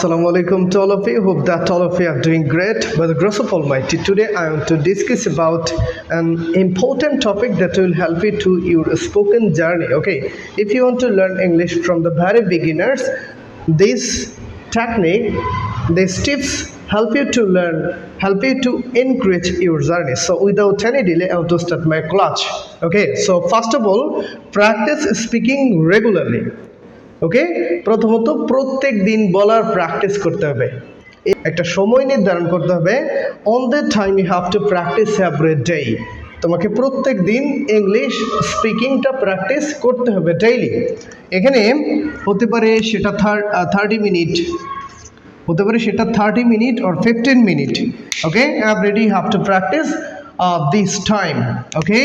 Assalamu alaikum to all of you. Hope that all of you are doing great. By the grace of Almighty, today I want to discuss about an important topic that will help you to your spoken journey. Okay, if you want to learn English from the very beginners, this technique, these tips help you to learn, help you to increase your journey. So without any delay, I want to start my class. Okay, so first of all, practice speaking regularly. ওকে, প্রথমত প্রত্যেক দিন বলার practice করতে হবে, একটা সময় নির্ধারণ করতে হবে। On the time you have to practice every day. তোমাকে প্রত্যেক দিন ইংলিশ স্পিকিংটা প্র্যাকটিস করতে হবে ডেইলি। এখানে হতে পারে সেটা 30 মিনিট, হতে পারে সেটা 30 minute or 15 minute. Okay, everyday you have to practice this time. Okay,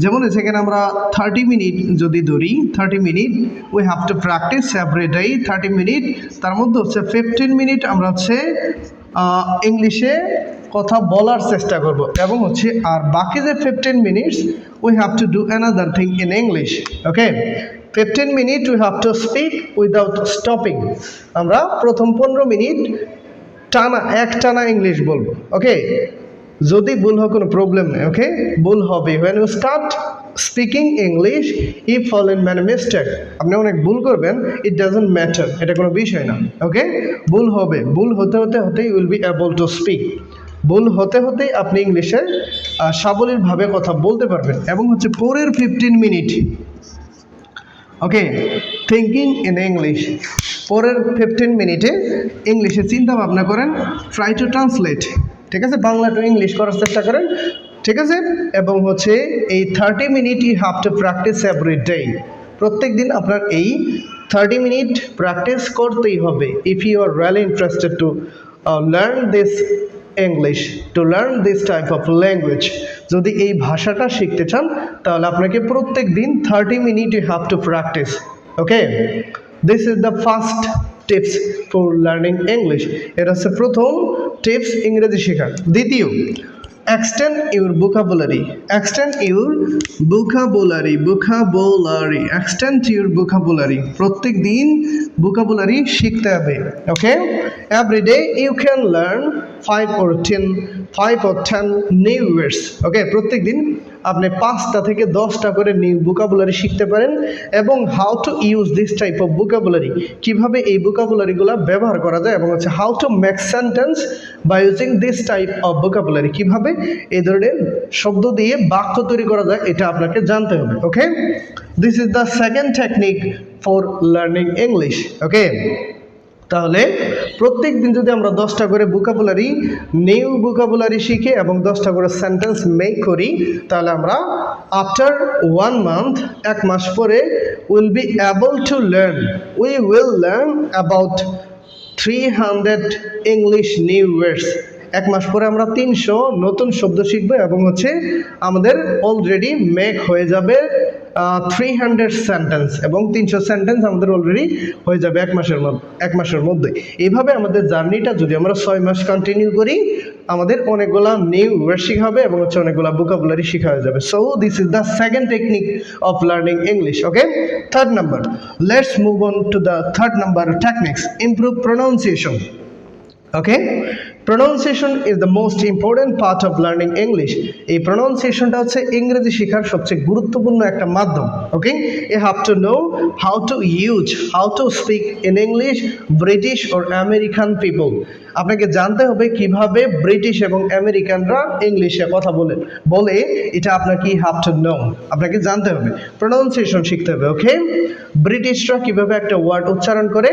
যেমন সেখানে আমরা 30 মিনিট যদি ধরি, 30 minute we have to practice every day 30 minute. তার মধ্যে হচ্ছে 15 মিনিট আমরা হচ্ছে ইংলিশে কথা বলার চেষ্টা করব, এবং হচ্ছে আর বাকি যে 15 minutes we have to do another thing in English. Okay, 15 minute we have to speak without stopping. আমরা প্রথম 15 মিনিট টানা ইংলিশ বলবো। ওকে, যদি ভুল হয় কোনো প্রবলেম নেই। ওকে, ভুল হবে when you start speaking English if fallen many mistake, আপনি অনেক ভুল করবেন, it doesn't matter, এটা কোনো বিষয় না। ওকে, ভুল হবে, ভুল হতে you will be able to speak, ভুল হতে আপনি ইংলিশে সাবলীলভাবে কথা বলতে পারবেন। এবং হচ্ছে পরের 15 minute okay thinking in English, পরের 15 মিনিটে ইংলিশে চিন্তা ভাবনা করেন, ট্রাই টু ট্রান্সলেট। ঠিক আছে, বাংলা টু ইংলিশ করার চেষ্টা করেন। ঠিক আছে, এবং হচ্ছে এই 30 minute you have to practice every day. প্রত্যেক দিন আপনার এই 30 মিনিট প্র্যাকটিস করতেই হবে। If you are really interested to learn this English, to learn this type of language, যদি এই ভাষাটা শিখতে চান তাহলে আপনাকে প্রত্যেক দিন 30 minute you have to practise. Okay, this is the first tips for learning English. এটা হচ্ছে প্রথম টিপস ইংরেজি শেখার। দ্বিতীয়, extend your vocabulary, extend your vocabulary, extend your vocabulary। প্রত্যেক দিন vocabulary শিখতে হবে। ওকে, every day you can learn 5 or 10 new words। ওকে, প্রত্যেক দিন আপনি 5টা থেকে 10টা করে নিউ vocabulary শিখতে পারেন। এবং how to use this type of vocabulary, কিভাবে এই vocabularyগুলো ব্যবহার করা যায়, এবং হচ্ছে how to make sentence by using this type of vocabulary, কিভাবে এই ধরনের শব্দ দিয়ে বাক্য তৈরি করা যায়, এটা আপনাকে জানতে হবে। Okay, this is the second technique for learning English. Okay, তাহলে প্রত্যেক দিন যদি আমরা 10টা করে vocabulary, নিউ vocabulary শিখি এবং 10টা করে সেন্টেন্স মেক করি, তাহলে আমরা আফটার 1 মান্থ, 1 মাস পরে will learn about 300 English new words. 1 মাস পরে আমরা 300 নতুন শব্দ শিখবো, এবং হচ্ছে আমাদের অলরেডি মেক হয়ে যাবে 300 সেন্টেন্স, এবং 300 সেন্টেন্স আমাদের অলরেডি হয়ে যাবে 1 মাসের মধ্যে। এইভাবে আমাদের জার্নিটা যদি আমরা 6 মাস কন্টিনিউ করি, আমাদের অনেকগুলা নিউ ওয়ার্ড শেখা হবে, এবং হচ্ছে অনেকগুলা vocabulary শেখা হয়ে যাবে। So this is the second technique of learning English. Okay, third number, let's move on to the third number techniques, improve pronunciation. Okay, pronunciation is the most important part of learning English. এই প্রোনাউন্সিয়েশনটা হচ্ছে ইংরেজি শেখার সবচেয়ে গুরুত্বপূর্ণ একটা মাধ্যম। Okay, you have to know how to speak in English British or American people. আপনাকে জানতে হবে কিভাবে ব্রিটিশ এবং আমেরিকানরা ইংলিশে কথা বলে, এটা আপনাকে হ্যাভ টু নো, আপনাকে জানতে হবে, প্রোনাউন্সিয়েশন শিখতে হবে। ওকে, ব্রিটিশরা কিভাবে একটা ওয়ার্ড উচ্চারণ করে,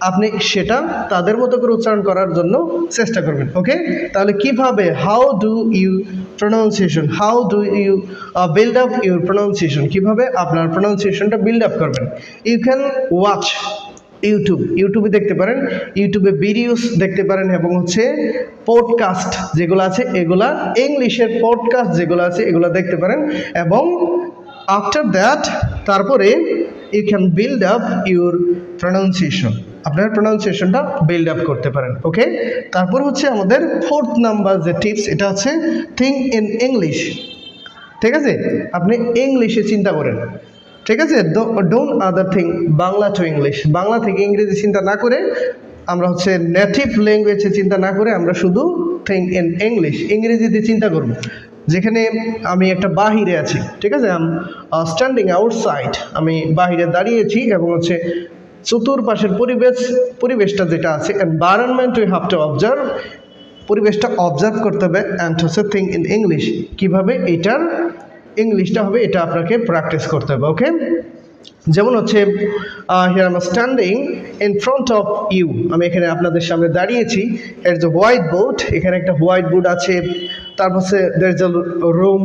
আপনি সেটা তাদের মতো করে উচ্চারণ করার জন্য চেষ্টা করবেন। ওকে, তাহলে কিভাবে, how do you build up your pronunciation, কিভাবে আপনার প্রোনাউন্সিয়েশনটা বিল্ড আপ করবেন। ইউ ক্যান ওয়াচ ইউটিউবে দেখতে পারেন, ইউটিউবে ভিডিওস দেখতে পারেন, এবং হচ্ছে পডকাস্ট যেগুলো আছে, এগুলা ইংলিশের পডকাস্ট যেগুলো আছে এগুলো দেখতে পারেন। এবং আফটার দ্যাট তারপরে you can build up your pronunciation, আপনার প্রোনাউন্সিয়েশনটা বিল্ড আপ করতে পারেন। ওকে, তারপর হচ্ছে আমাদের 4th নাম্বার যে টিপস, এটা হচ্ছে থিঙ্ক ইন ইংলিশ। ঠিক আছে, আপনি ইংলিশে চিন্তা করেন। ঠিক আছে, don't other thing Bangla to English, Bangla থেকে ইংরেজি চিন্তা না করে আমরা হচ্ছে নেটিভ ল্যাঙ্গুয়েজে চিন্তা না করে আমরা শুধু থিঙ্ক ইন ইংলিশ, ইংরেজিতে চিন্তা করব। যেখানে আমি একটা বাহিরে আছি, ঠিক আছে, স্ট্যান্ডিং আউটসাইড, আমি বাহিরে দাঁড়িয়েছি এবং হচ্ছে চতুর্পাশের পরিবেশটা যেটা আছে, environment we have to observe, পরিবেশটা অবজার্ভ করতে হবে, অ্যান্ড হচ্ছে থিঙ্ক ইন ইংলিশ, কীভাবে এটার ইংলিশটা হবে এটা আপনাকে প্র্যাকটিস করতে হবে। ওকে, যেমন হচ্ছে here I am standing in front of you, আমি এখানে আপনাদের সামনে দাঁড়িয়েছি, এর যে হোয়াইট বোর্ড, এখানে একটা হোয়াইট বোর্ড আছে, তারপর হচ্ছে there is a room,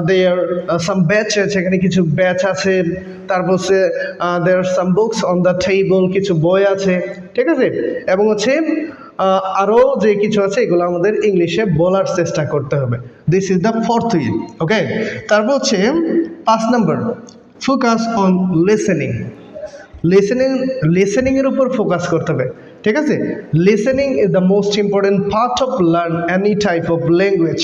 there some batch আছে, এখানে কিছু ব্যাচ আছে, তারপর হচ্ছে there some books on the table, কিছু বই আছে, ঠিক আছে, এবং হচ্ছে আরও যে কিছু আছে এগুলো আমাদের ইংলিশে বলার চেষ্টা করতে হবে। This is the fourth way. Okay, তারপর হচ্ছে 5 নম্বর, ফোকাস অন লিসেনিং। লিসেনিংয়ের উপর ফোকাস করতে হবে, ঠিক আছে। Listening is the most important part of learn any type of language.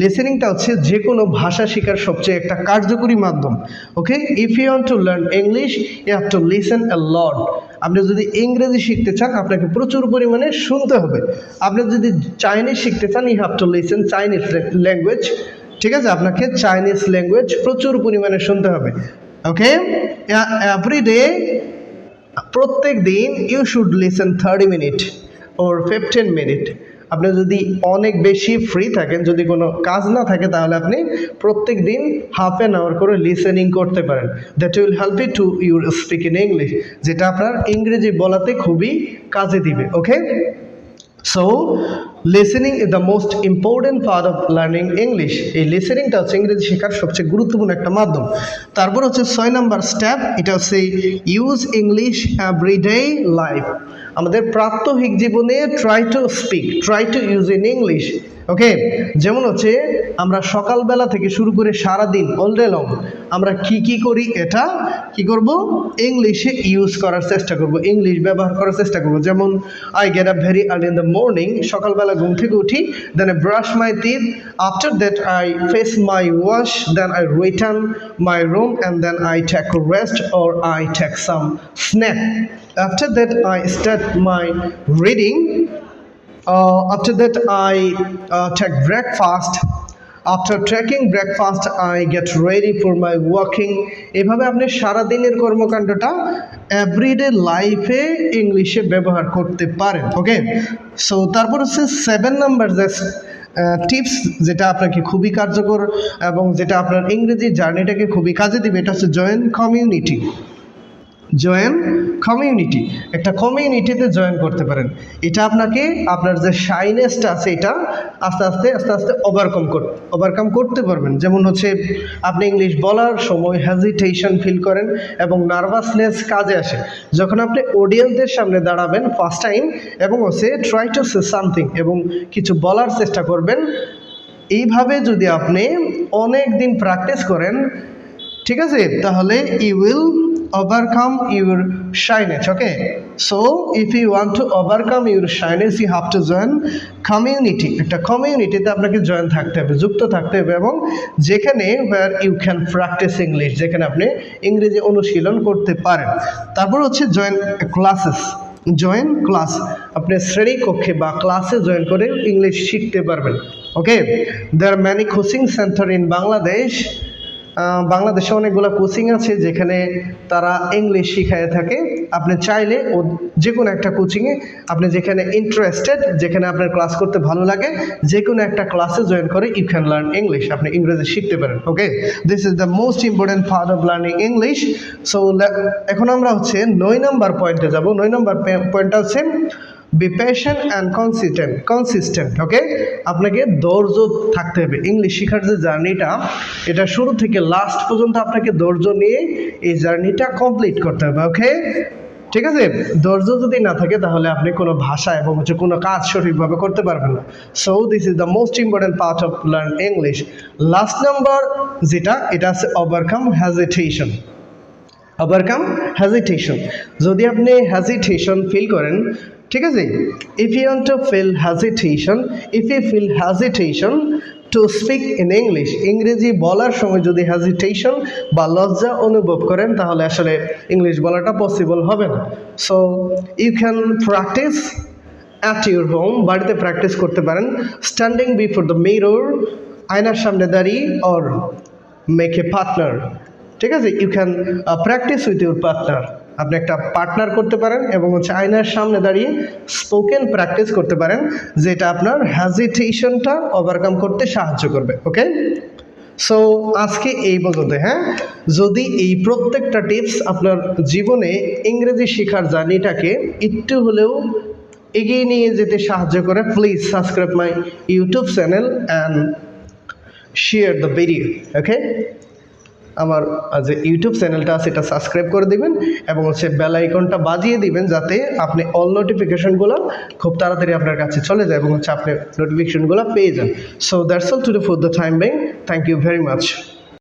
লিসেনিংটা হচ্ছে যে কোনো ভাষা শেখার সবচেয়ে একটা কার্যকরী মাধ্যম। Okay, if you want to learn English you have to listen a lot. আপনি যদি ইংরেজি শিখতে চান আপনাকে প্রচুর পরিমাণে শুনতে হবে। আপনি যদি চাইনিজ শিখতে চান you have to listen Chinese language, ঠিক আছে, আপনাকে চাইনিজ ল্যাঙ্গুয়েজ প্রচুর পরিমাণে শুনতে হবে। ওকে, এভরি ডে, প্রত্যেক দিন you should listen 30 minute or 15 minute. আপনি যদি অনেক বেশি ফ্রি থাকেন, যদি কোনো কাজ না থাকে, তাহলে আপনি প্রত্যেক দিন হাফ অ্যান আওয়ার করে লিসেনিং করতে পারেন। That will help you to your speak in English, যেটা আপনার ইংরেজি বলাতে খুবই কাজে দিবে। Okay, so listening is the most important part of learning English. এই লিসেনিংটা হচ্ছে ইংরেজি শেখার সবচেয়ে গুরুত্বপূর্ণ একটা মাধ্যম। তারপর হচ্ছে 6 নম্বর স্টেপ, এটা হচ্ছে ইউজ ইংলিশ এভরিডে লাইফ। আমাদের প্রাত্যহিক জীবনে try to use in English. Okay, যেমন হচ্ছে আমরা সকালবেলা থেকে শুরু করে সারাদিন অল ডে লং আমরা কি করি, এটা কি করব, ইংলিশে ইউজ করার চেষ্টা করব, ইংলিশ ব্যবহার করার চেষ্টা করব। যেমন I get up very early in the morning, সকালবেলা ঘুম থেকে উঠি, then I brush my teeth, after that I face my wash, then I return my room, and then I take rest or I take some snack. After that, I start my reading. After that, I take breakfast. After taking breakfast, I get ready for my working. এভাবে আপনি সারাদিনের কর্মকাণ্ডটা everyday লাইফে ইংলিশে ব্যবহার করতে পারেন। ওকে, so তারপর হচ্ছে 7 নাম্বার যে টিপস, যেটা আপনাকে খুবই কার্যকর এবং যেটা আপনার ইংরেজি জার্নিটাকে খুবই কাজে দিবে, এটা হচ্ছে জয়েন কমিউনিটি। একটা কমিউনিটিতে জয়েন করতে পারেন। এটা আপনাকে আপনার যে শাইনেসটা আছে এটা আস্তে আস্তে ওভারকাম করতে পারবেন। যেমন হচ্ছে আপনি ইংলিশ বলার সময় হেজিটেশন ফিল করেন এবং নার্ভাসনেস কাজে আসে যখন আপনি অডিয়েন্সদের সামনে দাঁড়াবেন ফার্স্ট টাইম, এবং হচ্ছে ট্রাই টু সে সামথিং, এবং কিছু বলার চেষ্টা করবেন। এইভাবে যদি আপনি অনেক দিন প্র্যাকটিস করেন, ঠিক আছে, তাহলে you will overcome your shyness. Okay, so if you want to overcome your shyness you have to join community. একটা কমিউনিটিতে আপনাকে জয়েন থাকতে হবে, যুক্ত থাকতে হবে, এবং যেখানে where you can practice English, যেখানে আপনি ইংরেজি অনুশীলন করতে পারেন। তারপর হচ্ছে জয়েন ক্লাস, আপনি শ্রেণী কক্ষে বা ক্লাসে জয়েন করে ইংলিশ শিখতে পারবেন। ওকে, there are many coaching center in Bangladesh. বাংলাদেশে অনেকগুলো কোচিং আছে যেখানে তারা ইংলিশ শিখায় থাকে। আপনি চাইলে যে কোনো একটা কোচিংয়ে, আপনি যেখানে ইন্টারেস্টেড, যেখানে আপনার ক্লাস করতে ভালো লাগে, যে কোনো একটা ক্লাসে জয়েন করে ইউ ক্যান লার্ন ইংলিশ, আপনি ইংরেজি শিখতে পারেন। Okay, this is the most important part of learning English. So এখন আমরা হচ্ছে 9 নম্বর পয়েন্টে যাব। 9 নম্বর পয়েন্টটা হচ্ছে বি পেশেন্ট অ্যান্ড কনসিস্টেন্ট। ওকে, আপনাকে ধৈর্য থাকতে হবে। ইংলিশ শেখার যে জার্নিটা, এটা শুরু থেকে লাস্ট পর্যন্ত আপনাকে ধৈর্য নিয়ে এই জার্নিটা কমপ্লিট করতে হবে। ওকে, ঠিক আছে, ধৈর্য যদি না থাকে তাহলে আপনি কোনো ভাষা এবং হচ্ছে কোনো কাজ সঠিকভাবে করতে পারবেন না। So this is the most important part of learn English. Last number যেটা, এটা আছে ওভারকাম হেজিটেশন। যদি আপনি হেজিটেশন ফিল করেন, ঠিক আছে, if you feel hesitation two speak in English, ইংরেজি বলার সময় যদি হেজিটেশন বা লজ্জা অনুভব করেন তাহলে আসলে ইংলিশ বলাটা পসিবল হবে না। So you can practise at your home, বাড়িতে প্র্যাকটিস করতে পারেন। স্ট্যান্ডিং বিফোর দ্য মিরর, আয়নার সামনে দাঁড়িয়ে, অর মেক এ পার্টনার, ঠিক আছে, you can practise with your partner, আপনি একটা পার্টনার করতে পারেন এবং আয়নার সামনে দাঁড়িয়ে স্পোকেন প্র্যাকটিস করতে পারেন, যেটা আপনার হেজিটেশনটা ওভারকাম করতে সাহায্য করবে। ওকে, সো আজকে এই পর্যন্ত। হ্যাঁ, যদি এই প্রত্যেকটা টিপস আপনার জীবনে ইংরেজি শেখার জার্নিটাকে একটু হলেও এগিয়ে নিয়ে যেতে সাহায্য করে, please subscribe my YouTube channel and share the video. Okay, আমার যে ইউটিউব চ্যানেলটা আছে এটা সাবস্ক্রাইব করে দিবেন এবং বেল আইকনটা বাজিয়ে দিবেন, যাতে আপনি অল নোটিফিকেশনগুলো খুব তাড়াতাড়ি আপনার কাছে চলে যায় এবং আপনি নোটিফিকেশনগুলো পেয়ে যান। So that's all today for the time being. Thank you very much.